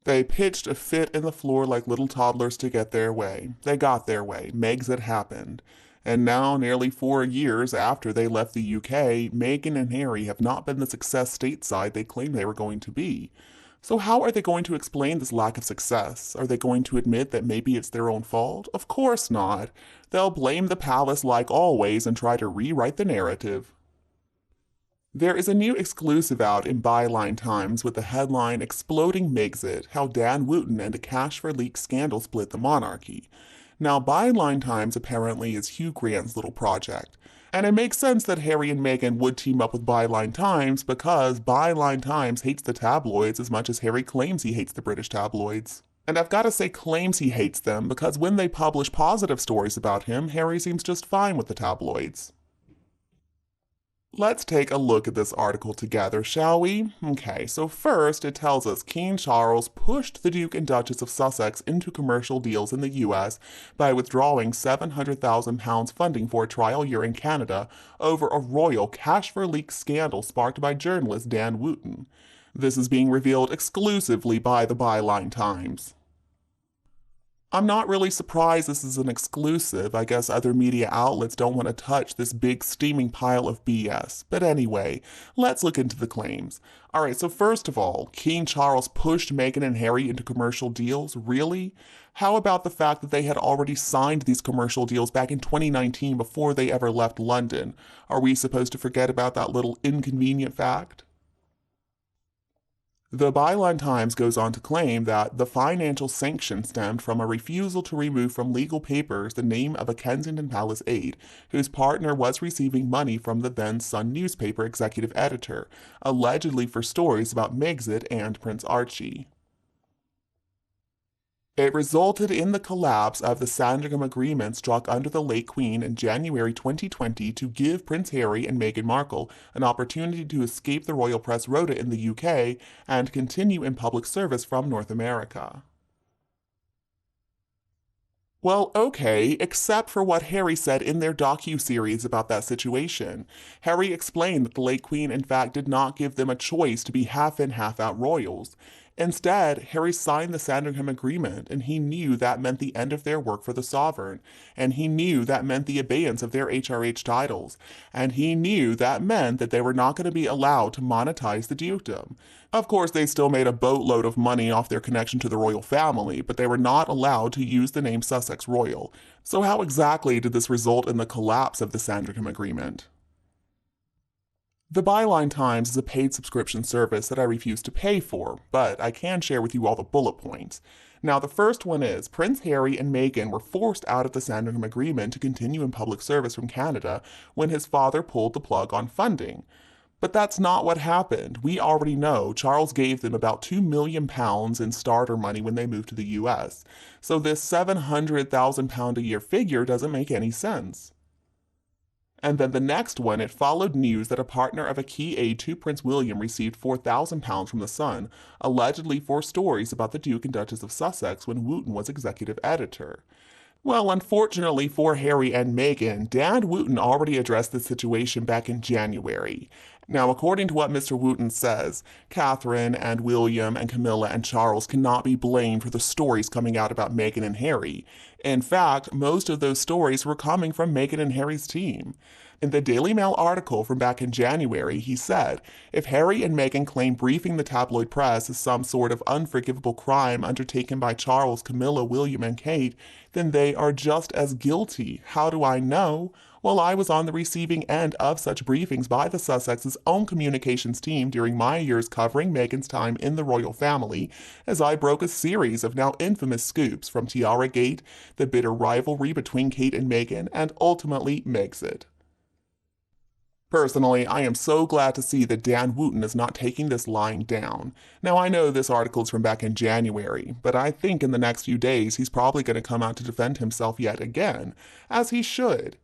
They pitched a fit in the floor like little toddlers to get their way. They got their way. Megxit happened. And now, nearly 4 years after they left the UK, Meghan and Harry have not been the success stateside they claimed they were going to be. So how are they going to explain this lack of success? Are they going to admit that maybe it's their own fault? Of course not. They'll blame the palace like always and try to rewrite the narrative. There is a new exclusive out in Byline Times with the headline Exploding Megxit, How Dan Wootton and a Cash for Leaks Scandal Split the Monarchy. Now, Byline Times apparently is Hugh Grant's little project. And it makes sense that Harry and Meghan would team up with Byline Times because Byline Times hates the tabloids as much as Harry claims he hates the British tabloids. And I've got to say claims he hates them because when they publish positive stories about him, Harry seems just fine with the tabloids. Let's take a look at this article together, shall we? Okay, so first it tells us King Charles pushed the Duke and Duchess of Sussex into commercial deals in the US by withdrawing £700,000 funding for a trial year in Canada over a royal cash for leaks scandal sparked by journalist Dan Wootton. This is being revealed exclusively by the Byline Times. I'm not really surprised this is an exclusive. I guess other media outlets don't want to touch this big steaming pile of BS. But anyway, let's look into the claims. Alright, so first of all, King Charles pushed Meghan and Harry into commercial deals? Really? How about the fact that they had already signed these commercial deals back in 2019 before they ever left London? Are we supposed to forget about that little inconvenient fact? The Byline Times goes on to claim that the financial sanction stemmed from a refusal to remove from legal papers the name of a Kensington Palace aide, whose partner was receiving money from the then Sun newspaper executive editor, allegedly for stories about Megxit and Prince Archie. It resulted in the collapse of the Sandringham Agreement struck under the late Queen in January 2020 to give Prince Harry and Meghan Markle an opportunity to escape the royal press rota in the UK and continue in public service from North America. Well, okay, except for what Harry said in their docu-series about that situation. Harry explained that the late Queen in fact did not give them a choice to be half-in, half-out royals. Instead, Harry signed the Sandringham Agreement, and he knew that meant the end of their work for the sovereign, and he knew that meant the abeyance of their HRH titles, and he knew that meant that they were not going to be allowed to monetize the dukedom. Of course, they still made a boatload of money off their connection to the royal family, but they were not allowed to use the name Sussex Royal. So how exactly did this result in the collapse of the Sandringham Agreement? The Byline Times is a paid subscription service that I refuse to pay for, but I can share with you all the bullet points. Now, the first one is Prince Harry and Meghan were forced out of the Sandringham Agreement to continue in public service from Canada when his father pulled the plug on funding. But that's not what happened. We already know Charles gave them about £2 million in starter money when they moved to the US. So this £700,000 a year figure doesn't make any sense. And then the next one, it followed news that a partner of a key aide to Prince William received £4,000 from the Sun, allegedly for stories about the Duke and Duchess of Sussex when Wootton was executive editor. Well, unfortunately for Harry and Meghan, Dan Wootton already addressed the situation back in January. Now, according to what Mr. Wootton says, Catherine and William and Camilla and Charles cannot be blamed for the stories coming out about Meghan and Harry. In fact, most of those stories were coming from Meghan and Harry's team. In the Daily Mail article from back in January, he said, if Harry and Meghan claim briefing the tabloid press is some sort of unforgivable crime undertaken by Charles, Camilla, William, and Kate, then they are just as guilty. How do I know? Well, I was on the receiving end of such briefings by the Sussex's own communications team during my years covering Meghan's time in the royal family, as I broke a series of now infamous scoops from Tiara Gate, the bitter rivalry between Kate and Meghan, and ultimately Megxit. Personally, I am so glad to see that Dan Wootton is not taking this lying down. Now, I know this article is from back in January, but I think in the next few days he's probably going to come out to defend himself yet again, as he should.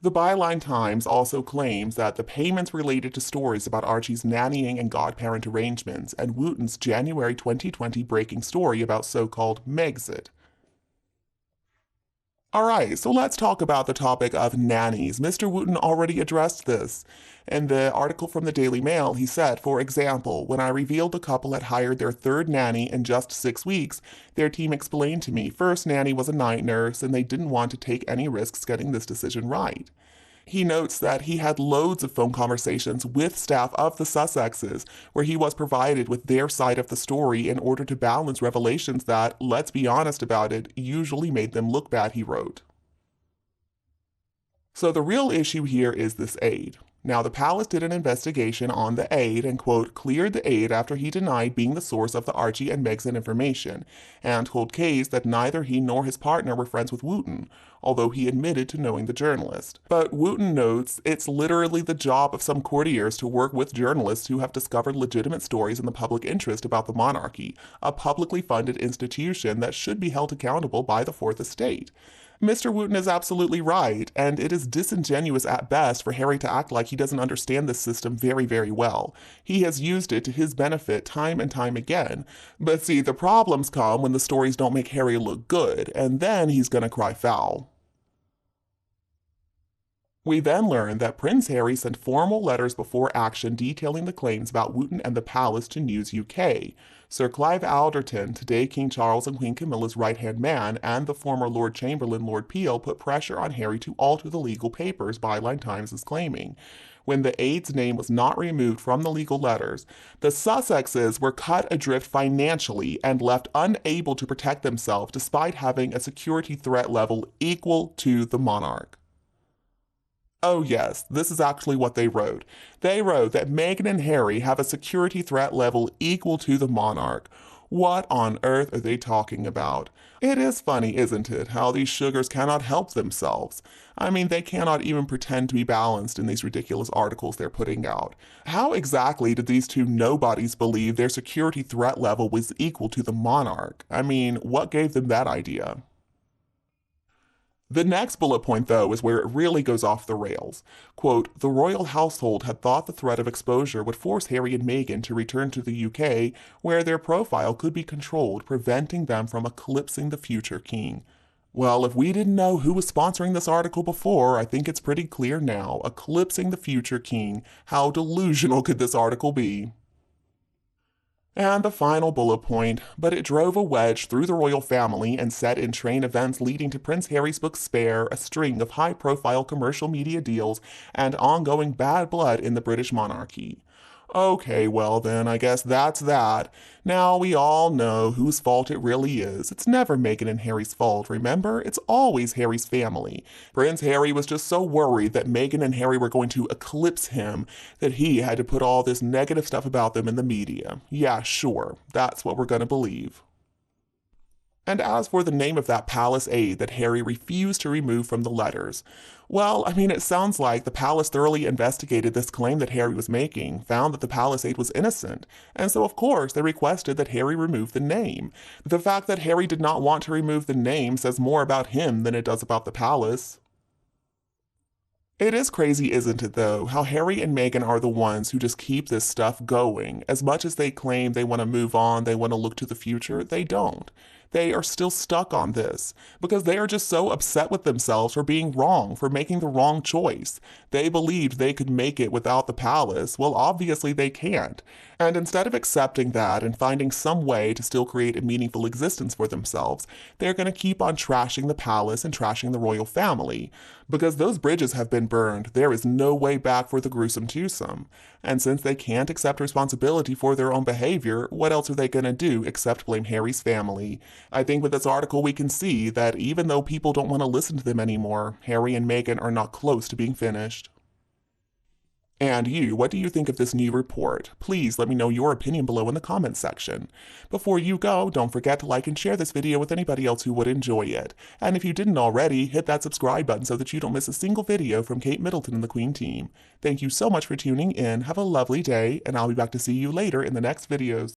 The Byline Times also claims that the payments related to stories about Archie's nannying and godparent arrangements and Wootton's January 2020 breaking story about so-called Megxit. Alright, so let's talk about the topic of nannies. Mr. Wooten already addressed this. In the article from the Daily Mail, he said, for example, when I revealed the couple had hired their third nanny in just 6 weeks, their team explained to me first nanny was a night nurse and they didn't want to take any risks getting this decision right. He notes that he had loads of phone conversations with staff of the Sussexes where he was provided with their side of the story in order to balance revelations that, let's be honest about it, usually made them look bad, he wrote. So the real issue here is this aide. Now, the palace did an investigation on the aide and, quote, cleared the aide after he denied being the source of the Archie and Megxit information, and told Kays that neither he nor his partner were friends with Wooten, although he admitted to knowing the journalist. But Wooten notes it's literally the job of some courtiers to work with journalists who have discovered legitimate stories in the public interest about the monarchy, a publicly funded institution that should be held accountable by the Fourth Estate. Mr. Wooten is absolutely right, and it is disingenuous at best for Harry to act like he doesn't understand this system very, very well. He has used it to his benefit time and time again. But see, the problems come when the stories don't make Harry look good, and then he's gonna cry foul. We then learn that Prince Harry sent formal letters before action detailing the claims about Wooten and the palace to News UK. Sir Clive Alderton, today King Charles and Queen Camilla's right-hand man, and the former Lord Chamberlain Lord Peel put pressure on Harry to alter the legal papers, Byline Times is claiming. When the aide's name was not removed from the legal letters, the Sussexes were cut adrift financially and left unable to protect themselves despite having a security threat level equal to the monarch. Oh yes, this is actually what they wrote. They wrote that Meghan and Harry have a security threat level equal to the monarch. What on earth are they talking about? It is funny, isn't it, how these sugars cannot help themselves. I mean, they cannot even pretend to be balanced in these ridiculous articles they're putting out. How exactly did these two nobodies believe their security threat level was equal to the monarch? I mean, what gave them that idea? The next bullet point, though, is where it really goes off the rails. Quote, the royal household had thought the threat of exposure would force Harry and Meghan to return to the UK, where their profile could be controlled, preventing them from eclipsing the future king. Well, if we didn't know who was sponsoring this article before, I think it's pretty clear now. Eclipsing the future king. How delusional could this article be? And the final bullet point, but it drove a wedge through the royal family and set in train events leading to Prince Harry's book Spare, a string of high-profile commercial media deals, and ongoing bad blood in the British monarchy. Okay, well then, I guess that's that. Now we all know whose fault it really is. It's never Meghan and Harry's fault, remember? It's always Harry's family. Prince Harry was just so worried that Meghan and Harry were going to eclipse him that he had to put all this negative stuff about them in the media. Yeah, sure, that's what we're gonna believe. And as for the name of that palace aide that Harry refused to remove from the letters, well, I mean, it sounds like the palace thoroughly investigated this claim that Harry was making, found that the palace aide was innocent, and so of course they requested that Harry remove the name. The fact that Harry did not want to remove the name says more about him than it does about the palace. It is crazy, isn't it, though, how Harry and Meghan are the ones who just keep this stuff going. As much as they claim they want to move on, they want to look to the future, they don't. They are still stuck on this because they are just so upset with themselves for being wrong, for making the wrong choice. They believed they could make it without the palace. Well, obviously they can't. And instead of accepting that and finding some way to still create a meaningful existence for themselves, they're going to keep on trashing the palace and trashing the royal family. Because those bridges have been burned, there is no way back for the gruesome twosome. And since they can't accept responsibility for their own behavior, what else are they going to do except blame Harry's family? I think with this article we can see that even though people don't want to listen to them anymore, Harry and Meghan are not close to being finished. And you, what do you think of this new report? Please let me know your opinion below in the comments section. Before you go, don't forget to like and share this video with anybody else who would enjoy it. And if you didn't already, hit that subscribe button so that you don't miss a single video from Kate Middleton and the Queen team. Thank you so much for tuning in, have a lovely day, and I'll be back to see you later in the next videos.